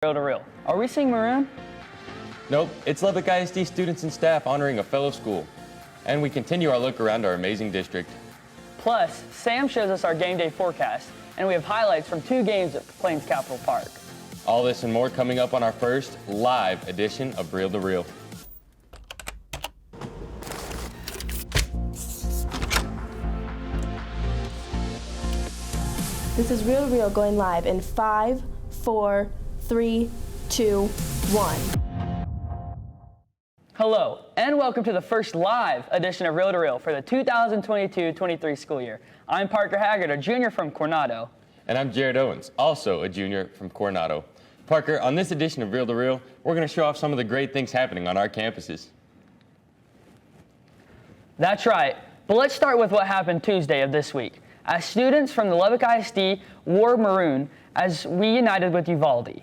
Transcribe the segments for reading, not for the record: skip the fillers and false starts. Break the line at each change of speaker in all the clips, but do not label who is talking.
Reel to Reel. Are we seeing Maroon?
Nope, it's Lubbock ISD students and staff honoring a fellow school. And we continue our look around our amazing district.
Plus, Sam shows us our game day forecast, and we have highlights from 2 games at Plains Capital Park.
All this and more coming up on our first live edition of Reel to Reel.
This is Reel to Reel going live in 5, 4, 3, 2, 1.
Hello, and welcome to the first live edition of Reel to Reel for the 2022-23 school year. I'm Parker Haggard, a junior from Coronado.
And I'm Jared Owens, also a junior from Coronado. Parker, on this edition of Reel to Reel, we're going to show off some of the great things happening on our campuses.
That's right, but let's start with what happened Tuesday of this week, as students from the Lubbock ISD wore maroon as we united with Uvalde.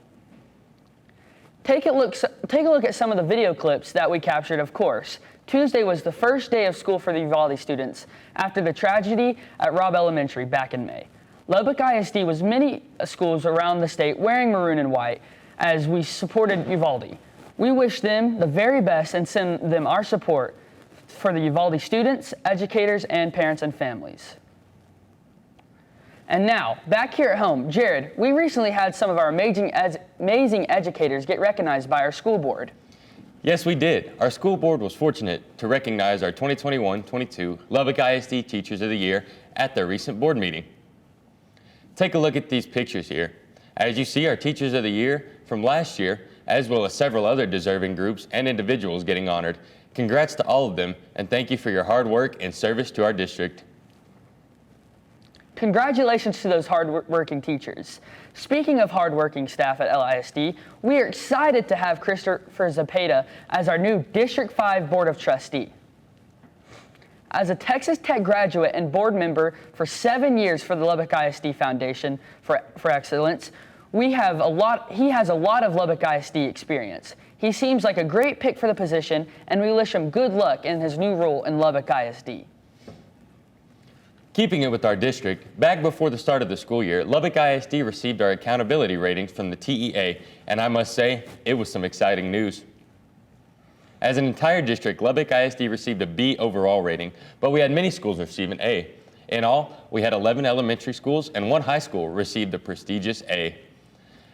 Take a look at some of the video clips that we captured, of course. Tuesday was the first day of school for the Uvalde students after the tragedy at Robb Elementary back in May. Lubbock ISD was many schools around the state wearing maroon and white as we supported Uvalde. We wish them the very best and send them our support for the Uvalde students, educators, and parents and families. And now, back here at home, Jared, we recently had some of our amazing educators get recognized by our school board.
Yes, we did. Our school board was fortunate to recognize our 2021-22 Lubbock ISD Teachers of the Year at their recent board meeting. Take a look at these pictures here. As you see, our Teachers of the Year from last year, as well as several other deserving groups and individuals getting honored. Congrats to all of them, and thank you for your hard work and service to our district.
Congratulations to those hard-working teachers. Speaking of hard-working staff at LISD, we are excited to have Christopher Zapata as our new District 5 Board of Trustee. As a Texas Tech graduate and board member for 7 years for the Lubbock ISD Foundation for Excellence, he has a lot of Lubbock ISD experience. He seems like a great pick for the position, and we wish him good luck in his new role in Lubbock ISD.
Keeping it with our district, back before the start of the school year, Lubbock ISD received our accountability ratings from the TEA, and I must say, it was some exciting news. As an entire district, Lubbock ISD received a B overall rating, but we had many schools receive an A. In all, we had 11 elementary schools and 1 high school receive the prestigious A.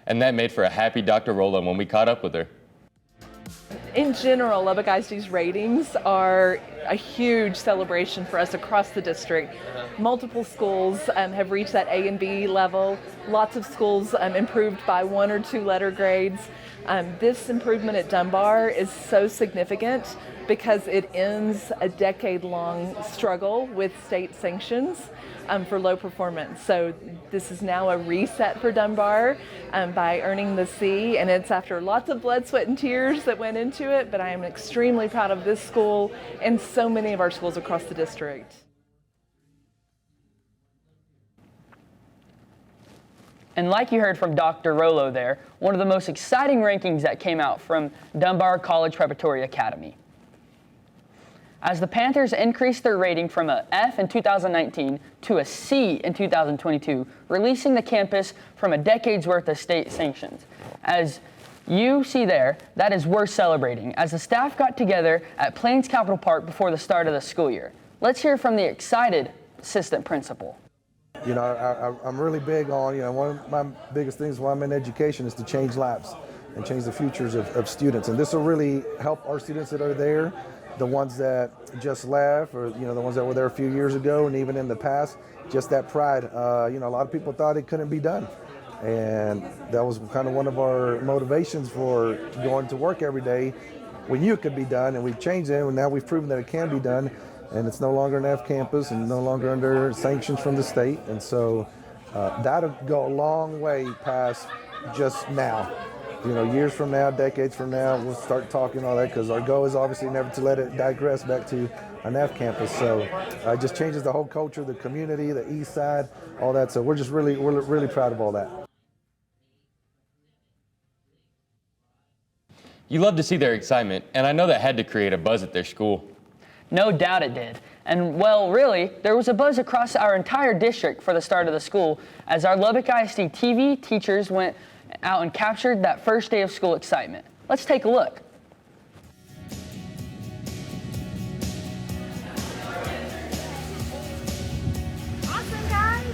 And that made for a happy Dr. Rolla when we caught up with her.
In general, Lubbock ISD's ratings are a huge celebration for us across the district. Multiple schools have reached that A and B level. Lots of schools improved by 1 or 2 letter grades. This improvement at Dunbar is so significant because it ends a decade-long struggle with state sanctions for low performance. So this is now a reset for Dunbar by earning the C, and it's after lots of blood, sweat, and tears that went into it, but I am extremely proud of this school and so many of our schools across the district.
And like you heard from Dr. Rollo there, one of the most exciting rankings that came out from Dunbar College Preparatory Academy. As the Panthers increased their rating from a F in 2019 to a C in 2022, releasing the campus from a decade's worth of state sanctions. As you see there, that is worth celebrating, as the staff got together at Plains Capital Park before the start of the school year. Let's hear from the excited assistant principal.
You know, I'm really big on, one of my biggest things while I'm in education is to change lives and change the futures of students. And this will really help our students that are there, the ones that just left, or, the ones that were there a few years ago and even in the past, just that pride. A lot of people thought it couldn't be done. And that was kind of one of our motivations for going to work every day. We knew it could be done, and we've changed it, and now we've proven that it can be done. And it's no longer an F campus and no longer under sanctions from the state. And so that'll go a long way past just now. Years from now, decades from now, we'll start talking all that, because our goal is obviously never to let it digress back to an F campus. So it just changes the whole culture, the community, the east side, all that. So we're really proud of all that.
You love to see their excitement, and I know that had to create a buzz at their school.
No doubt it did. And well, really, there was a buzz across our entire district for the start of the school as our Lubbock ISD TV teachers went out and captured that first day of school excitement. Let's take a look.
Awesome, guys!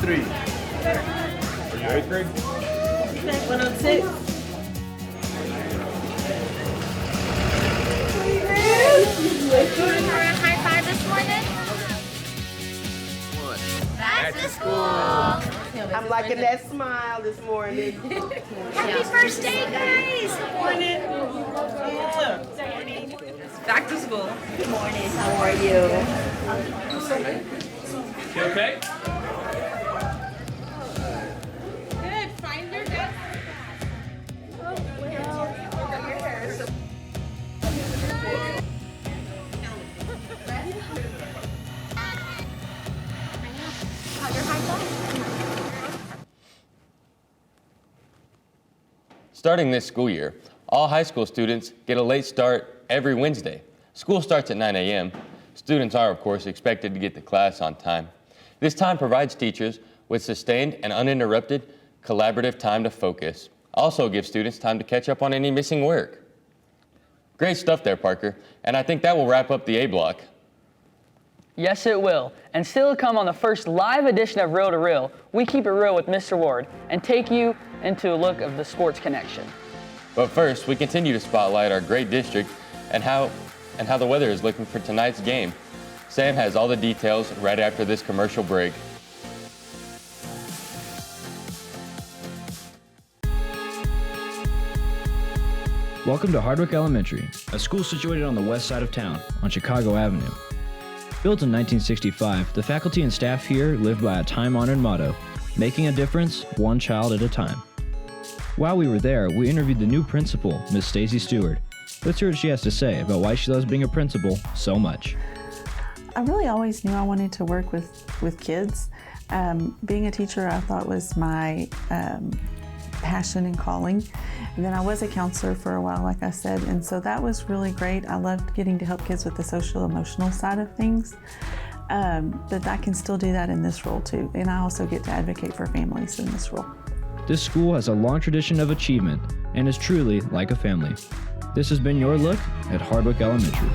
Three. Are you eighth grade?
106. High five this morning. Back to school.
I'm liking that smile this morning.
Happy first day, guys.
Back to school.
Good morning. How are you?
You okay?
Good. Find your desk.
How's your high five?
Starting this school year, all high school students get a late start every Wednesday. School starts at 9 a.m. Students are, of course, expected to get to class on time. This time provides teachers with sustained and uninterrupted collaborative time to focus. Also gives students time to catch up on any missing work. Great stuff there, Parker, and I think that will wrap up the A block.
Yes, it will. And still to come on the first live edition of Reel to Reel, we keep it real with Mr. Ward and take you into a look of the sports connection.
But first, we continue to spotlight our great district and how the weather is looking for tonight's game. Sam has all the details right after this commercial break.
Welcome to Hardwick Elementary, a school situated on the west side of town, on Chicago Avenue. Built in 1965, the faculty and staff here live by a time-honored motto, making a difference one child at a time. While we were there, we interviewed the new principal, Miss Stacy Stewart. Let's hear what she has to say about why she loves being a principal so much.
I really always knew I wanted to work with kids. Being a teacher, I thought was my passion and calling. And then I was a counselor for a while, like I said, and so that was really great. I loved getting to help kids with the social emotional side of things. But I can still do that in this role too. And I also get to advocate for families in this role.
This school has a long tradition of achievement and is truly like a family. This has been your look at Hardwick Elementary.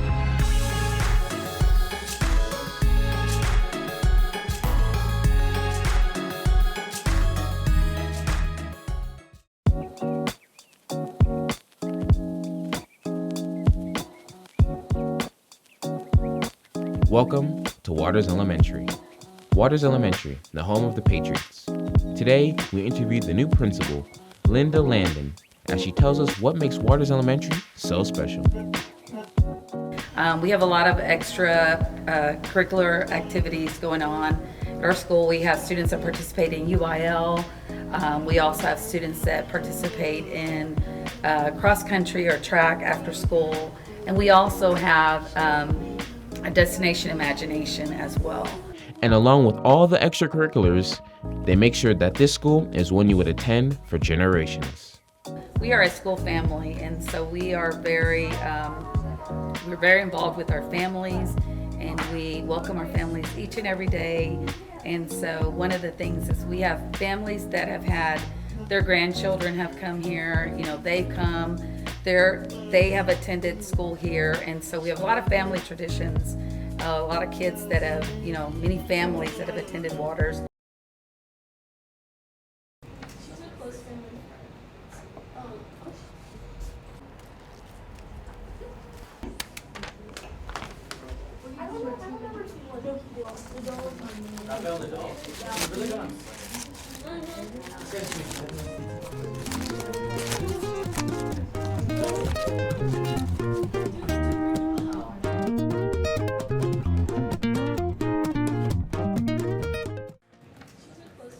Welcome to Waters Elementary. Waters Elementary, the home of the Patriots. Today, we interviewed the new principal, Linda Landon, as she tells us what makes Waters Elementary so special.
We have a lot of extra curricular activities going on. At our school, we have students that participate in UIL. We also have students that participate in cross country or track after school. And we also have a Destination Imagination as well.
And along with all the extracurriculars, they make sure that this school is one you would attend for generations.
We are a school family, and so we are very involved with our families, and we welcome our families each and every day. And so one of the things is we have families that have had their grandchildren have come here, they've come, they have attended school here, and so we have a lot of family traditions, a lot of kids that have, many families that have attended Waters.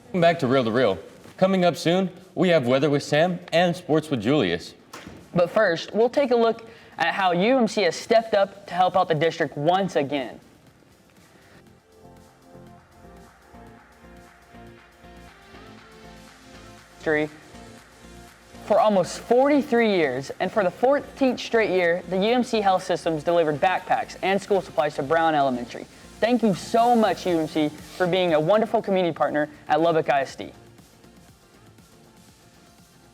Welcome back to Reel to Reel. Coming up soon, we have Weather with Sam and Sports with Julius.
But first, we'll take a look at how UMC has stepped up to help out the district once again. for almost 43 years, and for the 14th straight year, the UMC Health Systems delivered backpacks and school supplies to Brown Elementary. Thank you so much, UMC, for being a wonderful community partner at Lubbock ISD.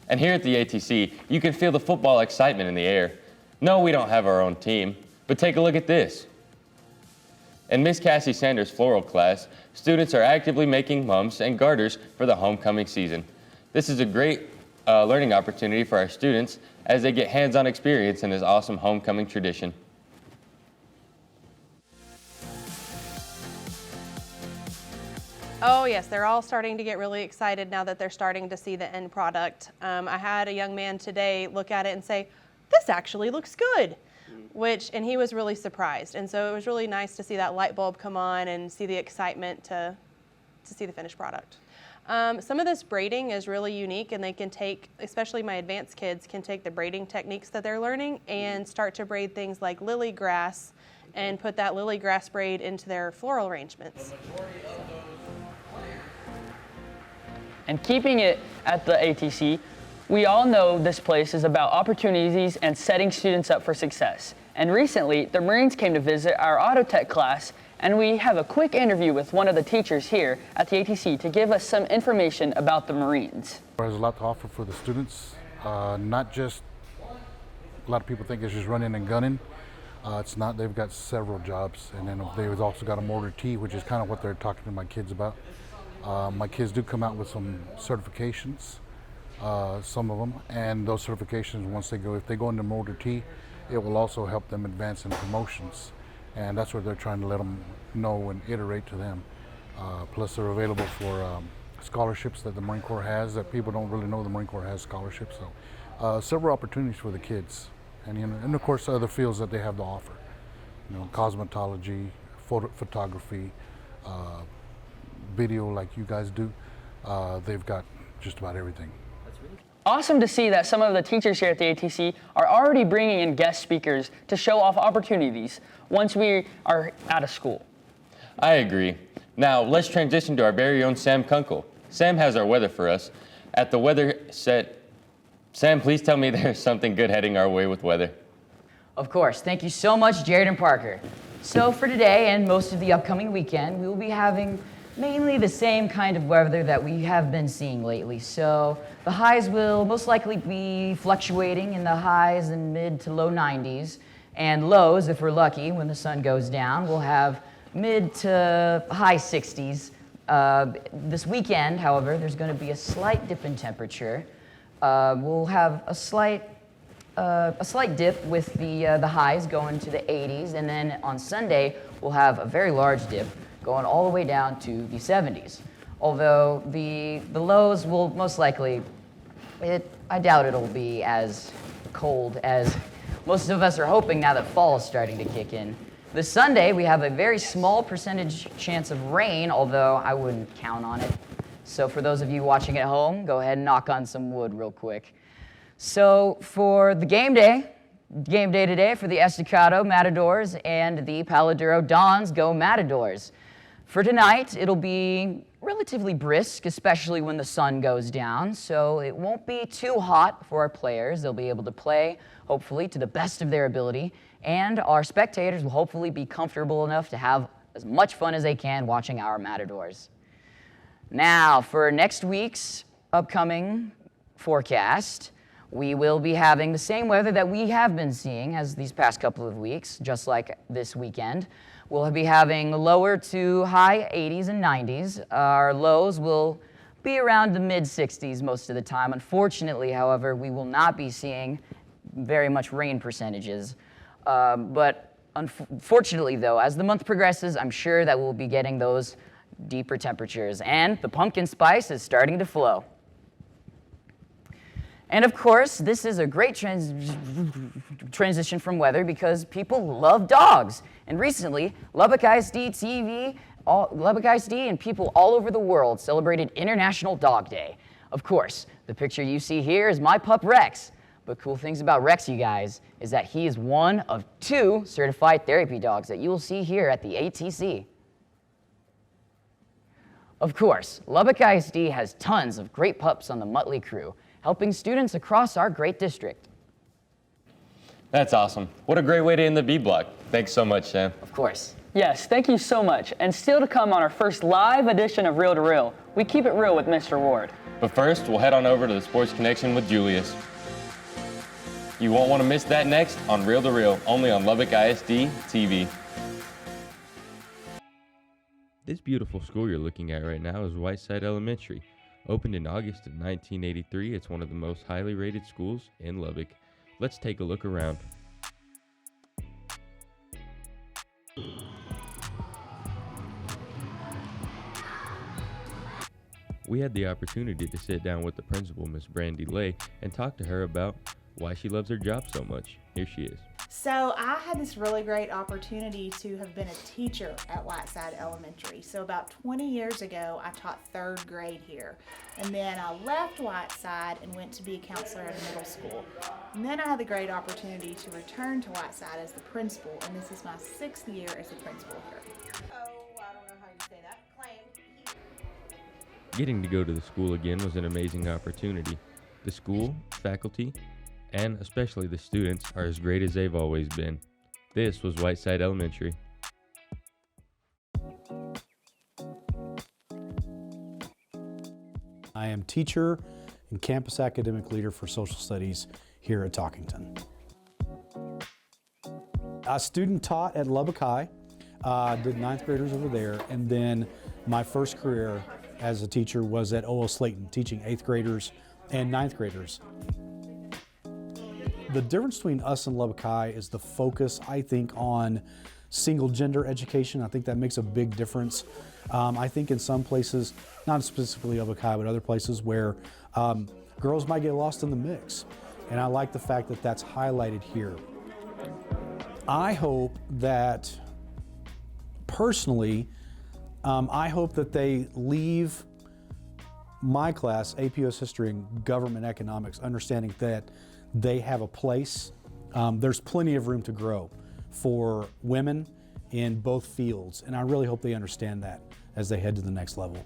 And here at the ATC, you can feel the football excitement in the air. No, we don't have our own team, but take a look at this. In Miss Cassie Sanders' floral class, students are actively making mums and garters for the homecoming season. This is a great learning opportunity for our students as they get hands-on experience in this awesome homecoming tradition.
Oh yes, they're all starting to get really excited now that they're starting to see the end product. I had a young man today look at it and say, "This actually looks good," and he was really surprised. And so it was really nice to see that light bulb come on and see the excitement to see the finished product. Some of this braiding is really unique, and they can take, especially my advanced kids, can take the braiding techniques that they're learning and start to braid things like lily grass and put that lily grass braid into their floral arrangements.
And keeping it at the ATC, we all know this place is about opportunities and setting students up for success. And recently, the Marines came to visit our auto tech class, and we have a quick interview with one of the teachers here at the ATC to give us some information about the Marines.
There's a lot to offer for the students, not just, a lot of people think it's just running and gunning. It's not. They've got several jobs, and then they've also got a mortar T, which is kind of what they're talking to my kids about. My kids do come out with some certifications, some of them, and those certifications, if they go into mortar T, it will also help them advance in promotions, and that's what they're trying to let them know and iterate to them. Plus, they're available for scholarships that the Marine Corps has, that people don't really know the Marine Corps has scholarships. So, several opportunities for the kids, and of course, other fields that they have to offer. Cosmetology, photography, video like you guys do. They've got just about everything.
Awesome to see that some of the teachers here at the ATC are already bringing in guest speakers to show off opportunities once we are out of school.
I agree. Now, let's transition to our very own Sam Kunkel. Sam has our weather for us. At the weather set, Sam, please tell me there's something good heading our way with weather.
Of course. Thank you so much, Jared and Parker. So for today and most of the upcoming weekend, we will be having mainly the same kind of weather that we have been seeing lately. So the highs will most likely be fluctuating in the highs and mid to low 90s, and lows, if we're lucky, when the sun goes down, we'll have mid to high 60s. This weekend, however, there's going to be a slight dip in temperature. We'll have a slight dip with the highs going to the 80s, and then on Sunday we'll have a very large dip going all the way down to the 70s. Although the lows will most likely, I doubt it'll be as cold as most of us are hoping now that fall is starting to kick in. This Sunday we have a very small percentage chance of rain, although I wouldn't count on it. So for those of you watching at home, go ahead and knock on some wood real quick. So for the game day today for the Estacado Matadors and the Paladuro Dons, go Matadors. For tonight, it'll be relatively brisk, especially when the sun goes down, so it won't be too hot for our players. They'll be able to play, hopefully, to the best of their ability, and our spectators will hopefully be comfortable enough to have as much fun as they can watching our Matadors. Now, for next week's upcoming forecast, we will be having the same weather that we have been seeing as these past couple of weeks, just like this weekend. We'll be having lower to high 80s and 90s. Our lows will be around the mid 60s most of the time. Unfortunately, however, we will not be seeing very much rain percentages. But unfortunately, though, as the month progresses, I'm sure that we'll be getting those deeper temperatures, and the pumpkin spice is starting to flow. And of course, this is a great transition from weather because people love dogs. And recently, Lubbock ISD TV, Lubbock ISD and people all over the world celebrated International Dog Day. Of course, the picture you see here is my pup Rex. But cool things about Rex, you guys, is that he is one of 2 certified therapy dogs that you will see here at the ATC. Of course, Lubbock ISD has tons of great pups on the Muttley crew, helping students across our great district.
That's awesome. What a great way to end the B block. Thanks so much, Sam.
Of course.
Yes, thank you so much. And still to come on our first live edition of Reel to Reel, we keep it real with Mr. Ward.
But first, we'll head on over to the Sports Connection with Julius. You won't want to miss that next on Reel to Reel, only on Lubbock ISD TV. This beautiful school you're looking at right now is Whiteside Elementary. Opened in August of 1983, it's one of the most highly rated schools in Lubbock. Let's take a look around. We had the opportunity to sit down with the principal, Miss Brandy Lay, and talk to her about why she loves her job so much. Here she is.
So I had this really great opportunity to have been a teacher at Whiteside Elementary. So about 20 years ago, I taught 3rd grade here. And then I left Whiteside and went to be a counselor at a middle school. And then I had the great opportunity to return to Whiteside as the principal, and this is my 6th year as the principal here.
Getting to go to the school again was an amazing opportunity. The school, faculty, and especially the students are as great as they've always been. This was Whiteside Elementary.
I am teacher and campus academic leader for social studies here at Talkington. A student taught at Lubbock High, did 9th graders over there, and then my first career as a teacher was at O.L. Slayton, teaching 8th graders and 9th graders. The difference between us and Lubbock High is the focus, I think, on single gender education. I think that makes a big difference. I think in some places, not specifically Lubbock High, but other places where girls might get lost in the mix. And I like the fact that that's highlighted here. I hope that, personally, I hope that they leave my class, AP US History and Government Economics, understanding that they have a place. There's plenty of room to grow for women in both fields, and I really hope they understand that as they head to the next level.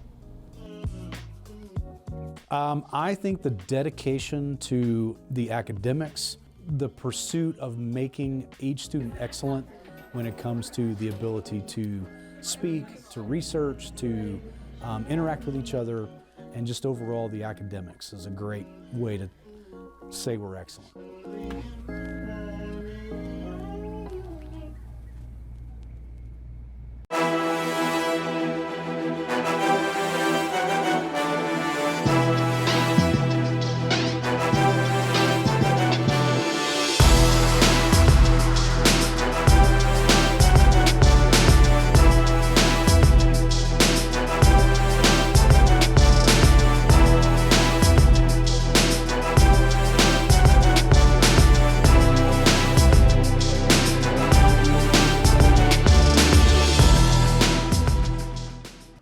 I think the dedication to the academics, the pursuit of making each student excellent when it comes to the ability to speak, to research, to interact with each other, and just overall the academics is a great way to say we're excellent.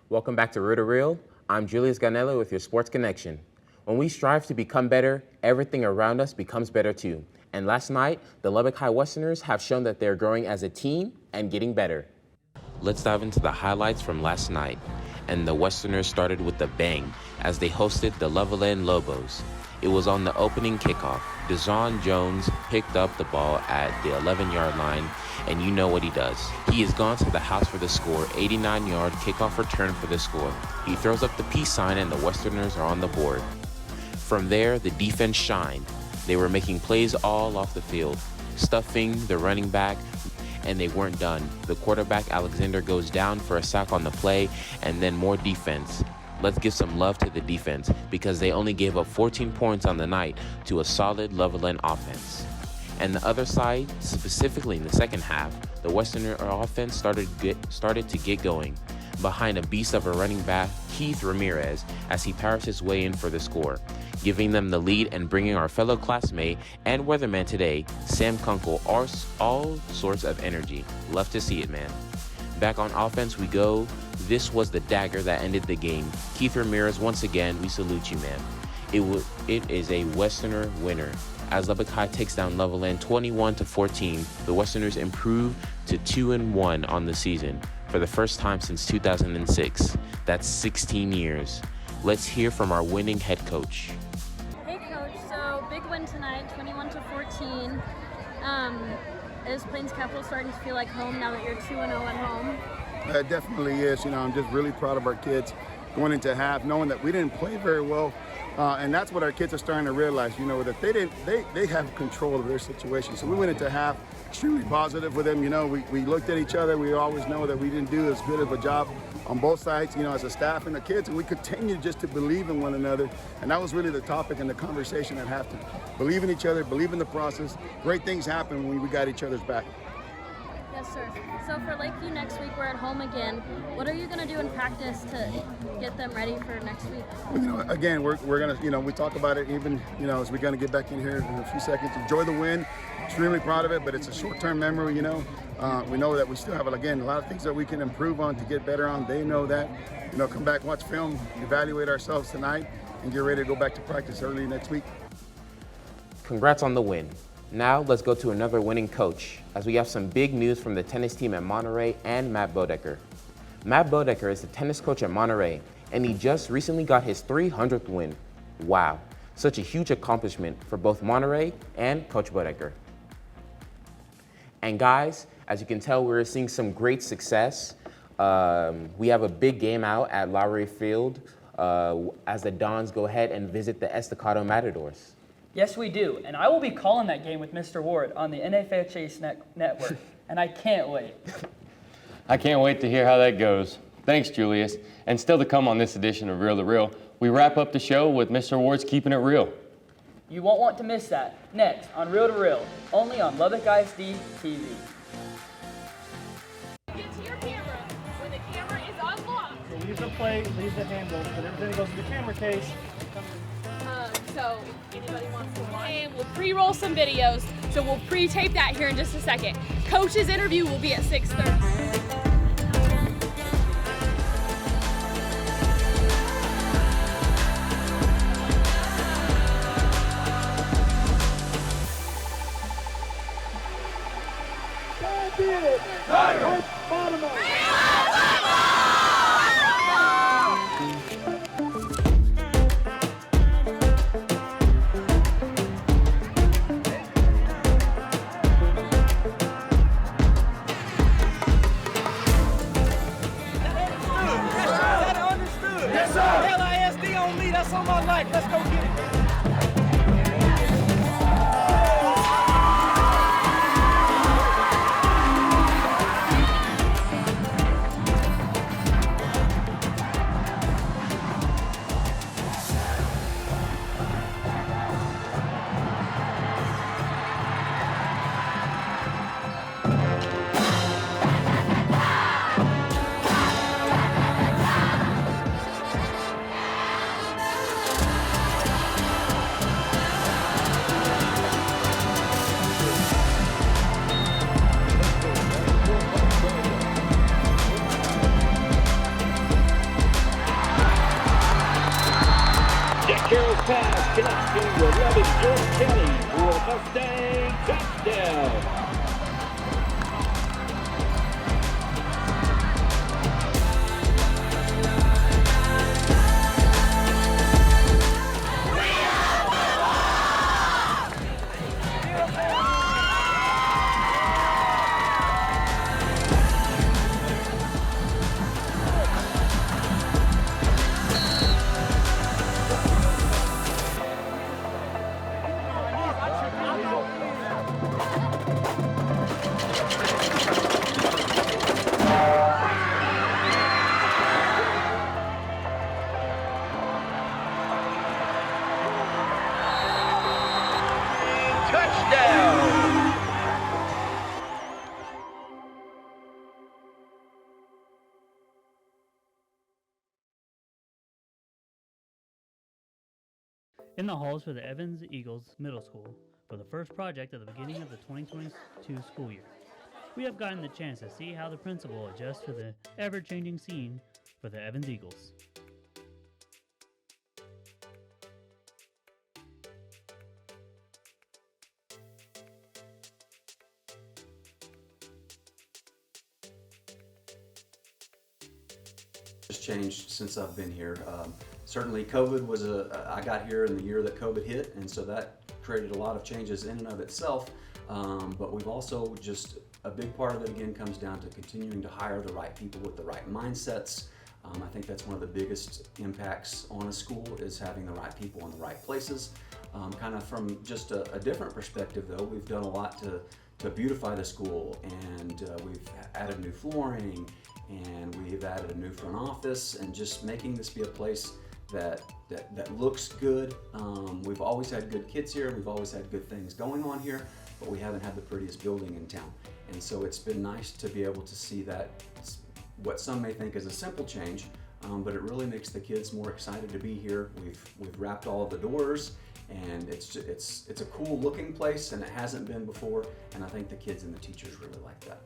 Welcome back to Reel to Reel. I'm Julius Ganello with your Sports Connection. When we strive to become better, everything around us becomes better too. And last night, the Lubbock High Westerners have shown that they're growing as a team and getting better. Let's dive into the highlights from last night. And the Westerners started with a bang as they hosted the Loveland Lobos. It was on the opening kickoff. Dejon Jones picked up the ball at the 11-yard line, and you know what he does. He has gone to the house for the score, 89-yard kickoff return for the score. He throws up the peace sign, and the Westerners are on the board. From there, the defense shined. They were making plays all off the field, stuffing the running back, and they weren't done. The quarterback, Alexander, goes down for a sack on the play, and then more defense. Let's give some love to the defense because they only gave up 14 points on the night to a solid Loveland offense. And the other side, specifically in the second half, the Westerner offense started to get going behind a beast of a running back, Keith Ramirez, as he powers his way in for the score, giving them the lead and bringing our fellow classmate and weatherman today, Sam Kunkel, all sorts of energy. Love to see it, man. Back on offense we go. This was the dagger that ended the game. Keith Ramirez, once again, we salute you, man. It is a Westerner winner. As Lubbock High takes down Loveland 21-14, the Westerners improve to 2-1 on the season for the first time since 2006. That's 16 years. Let's hear from our winning head coach.
Hey, Coach. fun. Is Plains Capital starting to feel like home now that you're 2-0 at home?
It definitely is. I'm just really proud of our kids going into half, knowing that we didn't play very well. And that's what our kids are starting to realize, that they have control of their situation. So we went into half extremely positive with them. We looked at each other. We always know that we didn't do as good of a job on both sides, as a staff and the kids, and we continue just to believe in one another. And that was really the topic and the conversation at halftime. Believe in each other, believe in the process. Great things happen when we got each other's back.
Yes, sir. So for Lakeview next week, we're at home again. What are you going to do in practice to get them ready for next week?
Again, we're going to, we talk about it even, as we're going to get back in here in a few seconds. Enjoy the win. Extremely proud of it, but it's a short-term memory, We know that we still have, again, a lot of things that we can improve on to get better on. They know that. Come back, watch film, evaluate ourselves tonight, and get ready to go back to practice early next week.
Congrats on the win. Now let's go to another winning coach, as we have some big news from the tennis team at Monterey and Matt Bodecker. Matt Bodecker is the tennis coach at Monterey, and he just recently got his 300th win. Wow, such a huge accomplishment for both Monterey and Coach Bodecker. And guys, as you can tell, we're seeing some great success. We have a big game out at Lowry Field as the Dons go ahead and visit the Estacado Matadors.
Yes, we do, and I will be calling that game with Mr. Ward on the NFHS network, and I can't wait.
I can't wait to hear how that goes. Thanks, Julius. And still to come on this edition of Reel to Real, we wrap up the show with Mr. Ward's Keeping It Real.
You won't want to miss that. Next on Reel to Real, only on Lubbock ISD TV.
Get to your camera when the camera is unlocked.
So leave the plate, leave the handle, but everything goes in the camera case.
So if anybody wants to watch, and we'll pre-roll some videos. So we'll pre-tape that here in just a second. Coach's interview will be at 6:30.
LISD on me, that's on my life. Let's go get it.
Carroll's pass connects to 11 George Kelly for a Mustang touchdown.
In the halls for the Evans Eagles Middle School for the first project at the beginning of the 2022 school year. We have gotten the chance to see how the principal adjusts to the ever-changing scene for the Evans Eagles.
Changed since I've been here. Certainly COVID was I got here in the year that COVID hit, and so that
created a lot of changes in and of itself, but we've also just, a big part of it again comes down to continuing to hire the right people with the right mindsets. I think that's one of the biggest impacts on a school, is having the right people in the right places. Kind of from just a different perspective though, we've done a lot to beautify the school, and we've added new flooring, and we've added a new front office, and just making this be a place that looks good. We've always had good kids here, we've always had good things going on here, but we haven't had the prettiest building in town. And so it's been nice to be able to see that, what some may think is a simple change, but it really makes the kids more excited to be here. We've wrapped all of the doors, and it's a cool looking place, and it hasn't been before, and I think the kids and the teachers really like that.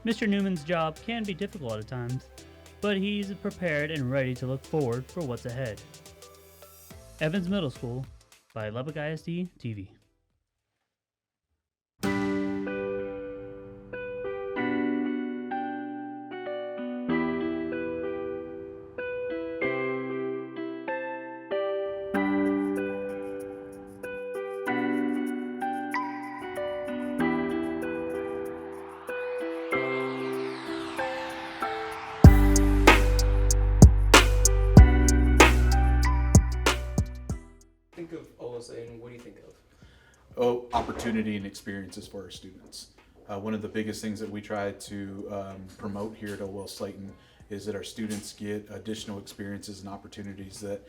Mr. Newman's job can be difficult at times, but he's prepared and ready to look forward for what's ahead. Evans Middle School by Lubbock ISD TV.
Think of OLSA, and what do you think of?
Opportunity and experiences for our students. One of the biggest things that we try to promote here at OL Slayton is that our students get additional experiences and opportunities that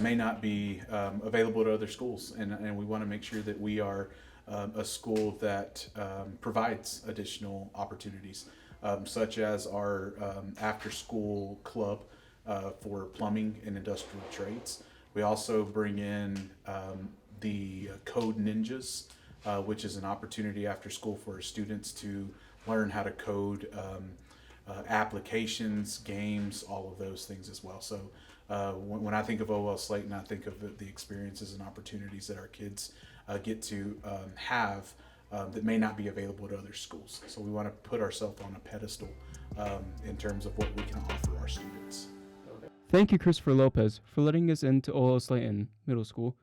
may not be available to other schools, and we want to make sure that we are a school that provides additional opportunities, such as our after-school club for plumbing and industrial trades. We also bring in the Code Ninjas, which is an opportunity after school for our students to learn how to code applications, games, all of those things as well. So when I think of OL Slayton, I think of the experiences and opportunities that our kids get to have that may not be available to other schools. So we want to put ourselves on a pedestal in terms of what we can offer our students.
Thank you, Christopher Lopez, for letting us into OL Slayton Middle School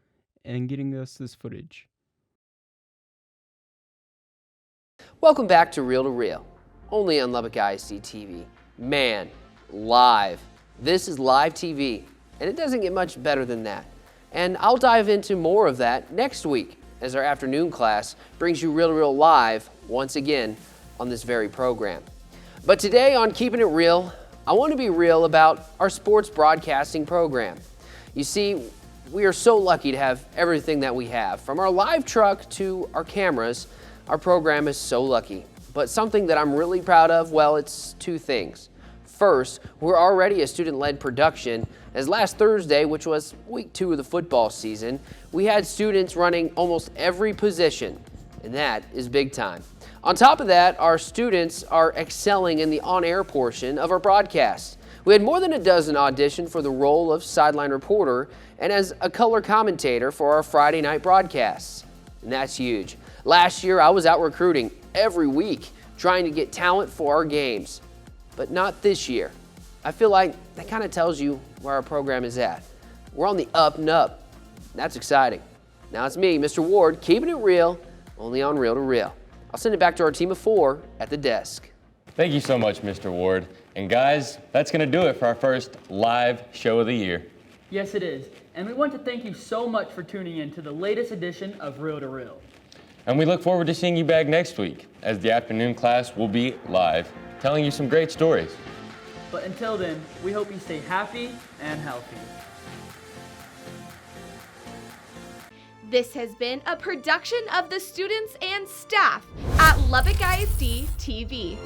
and getting us this footage.
Welcome back to Real, only on Lubbock ISD TV. Man, live. This is live TV, and it doesn't get much better than that. And I'll dive into more of that next week as our afternoon class brings you Real live once again on this very program. But today on Keeping It Real, I want to be real about our sports broadcasting program. You see, we are so lucky to have everything that we have. From our live truck to our cameras, our program is so lucky. But something that I'm really proud of, well, it's two things. First, we're already a student-led production, as last Thursday, which was week 2 of the football season, we had students running almost every position, and that is big time. On top of that, our students are excelling in the on-air portion of our broadcast. We had more than a dozen audition for the role of sideline reporter and as a color commentator for our Friday night broadcasts. And that's huge. Last year, I was out recruiting every week trying to get talent for our games, but not this year. I feel like that kind of tells you where our program is at. We're on the up and up. That's exciting. Now it's me, Mr. Ward, keeping it real, only on Real to Real. I'll send it back to our team of 4 at the desk.
Thank you so much, Mr. Ward. And guys, that's going to do it for our first live show of the year.
Yes, it is. And we want to thank you so much for tuning in to the latest edition of Real to Real.
And we look forward to seeing you back next week, as the afternoon class will be live, telling you some great stories.
But until then, we hope you stay happy and healthy.
This has been a production of the students and staff at Lubbock ISD TV.